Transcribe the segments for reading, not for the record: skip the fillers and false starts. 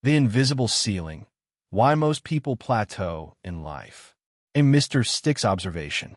The invisible ceiling. Why most people plateau in life. A Mr. Sticks observation.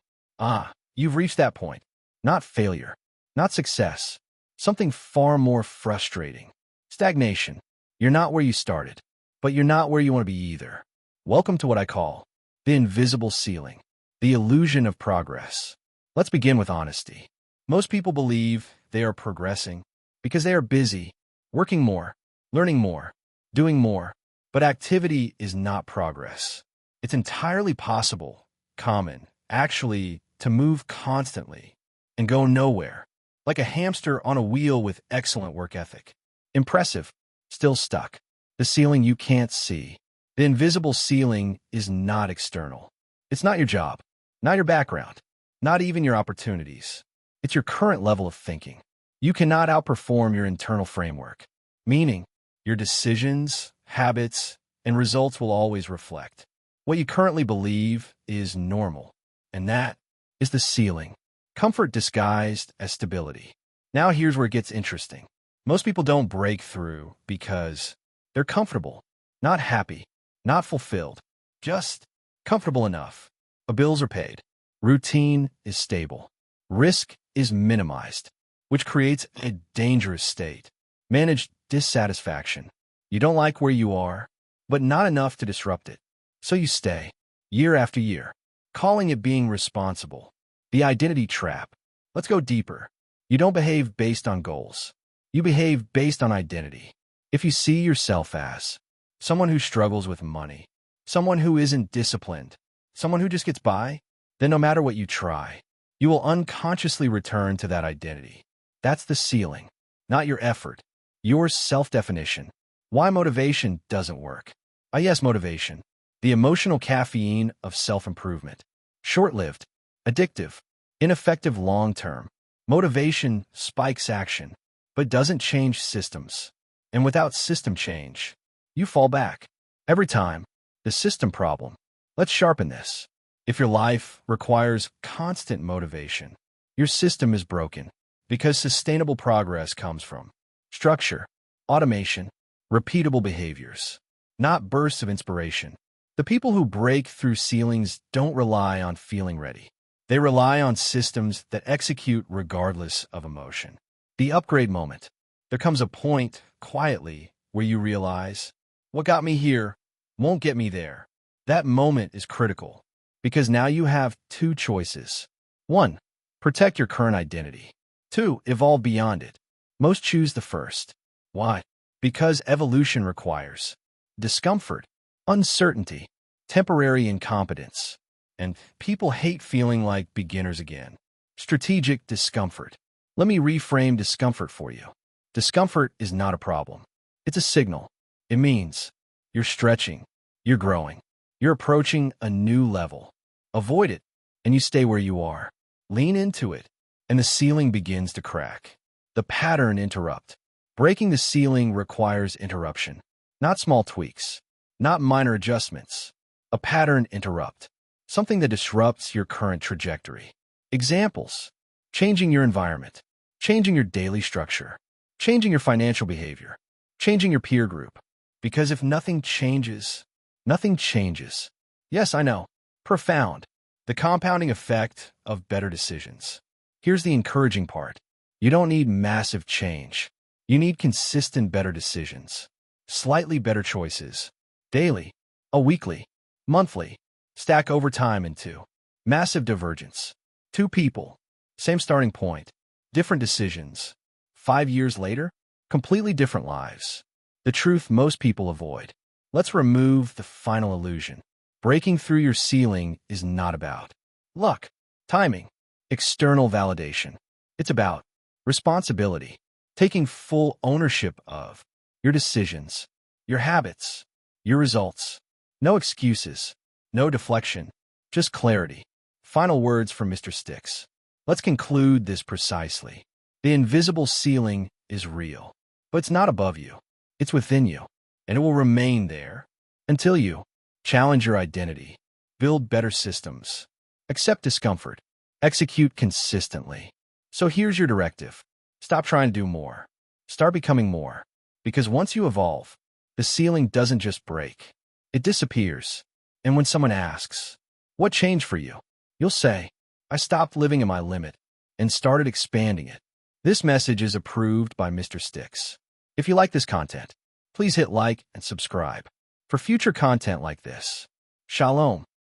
You've reached that point. Not failure. Not success. Something far more frustrating. Stagnation. You're not where you started, but you're not where you want to be either. Welcome to what I call the invisible ceiling. The illusion of progress. Let's begin with honesty. Most people believe they are progressing because they are busy, working more, learning more, doing more. But activity is not progress. It's entirely possible, common, actually, to move constantly and go nowhere, like a hamster on a wheel with excellent work ethic. Impressive, still stuck. The ceiling you can't see. The invisible ceiling is not external. It's not your job, not your background, not even your opportunities. It's your current level of thinking. You cannot outperform your internal framework, meaning your decisions, habits, and results will always reflect what you currently believe is normal, and that is the ceiling. Comfort disguised as stability. Now here's where it gets interesting. Most people don't break through because they're comfortable, not happy, not fulfilled, just comfortable enough. Bills are paid. Routine is stable. Risk is minimized, which creates a dangerous state. Manage dissatisfaction. You don't like where you are, but not enough to disrupt it. So you stay, year after year, calling it being responsible. The identity trap. Let's go deeper. You don't behave based on goals. You behave based on identity. If you see yourself as someone who struggles with money, someone who isn't disciplined, someone who just gets by, then no matter what you try, you will unconsciously return to that identity. That's the ceiling, not your effort, your self-definition. Why motivation doesn't work. Yes, motivation. The emotional caffeine of self-improvement. Short-lived, addictive, ineffective long-term. Motivation spikes action, but doesn't change systems. And without system change, you fall back. Every time, the system problem. Let's sharpen this. If your life requires constant motivation, your system is broken because sustainable progress comes from structure, automation, repeatable behaviors, not bursts of inspiration. The people who break through ceilings don't rely on feeling ready. They rely on systems that execute regardless of emotion. The upgrade moment. There comes a point, quietly, where you realize, what got me here won't get me there. That moment is critical, because now you have two choices. 1. Protect your current identity. 2. Evolve beyond it. Most choose the first. Why? Because evolution requires discomfort, uncertainty, temporary incompetence, and people hate feeling like beginners again. Strategic discomfort. Let me reframe discomfort for you. Discomfort is not a problem. It's a signal. It means you're stretching, you're growing, you're approaching a new level. Avoid it, and you stay where you are. Lean into it, and the ceiling begins to crack. The pattern interrupt. Breaking the ceiling requires interruption, not small tweaks, not minor adjustments. A pattern interrupt, something that disrupts your current trajectory. Examples: changing your environment, changing your daily structure, changing your financial behavior, changing your peer group. Because if nothing changes, nothing changes. Yes, I know. Profound. The compounding effect of better decisions. Here's the encouraging part. You don't need massive change. You need consistent better decisions. Slightly better choices. Daily, a weekly, monthly. Stack over time into massive divergence. 2 people, same starting point, different decisions. 5 years later, completely different lives. The truth most people avoid. Let's remove the final illusion. Breaking through your ceiling is not about luck, timing, external validation. It's about responsibility, taking full ownership of your decisions, your habits, your results. No excuses, no deflection, just clarity. Final words from Mr. Sticks. Let's conclude this precisely. The invisible ceiling is real, but it's not above you. It's within you, and it will remain there until you challenge your identity, build better systems, accept discomfort, execute consistently. So here's your directive. Stop trying to do more. Start becoming more. Because once you evolve, The ceiling doesn't just break. It disappears. And when someone asks, "What changed for you?" you'll say, "I stopped living in my limit and started expanding it." This message is approved by Mr. Sticks. If you like this content, please hit like and subscribe for future content like this. Shalom.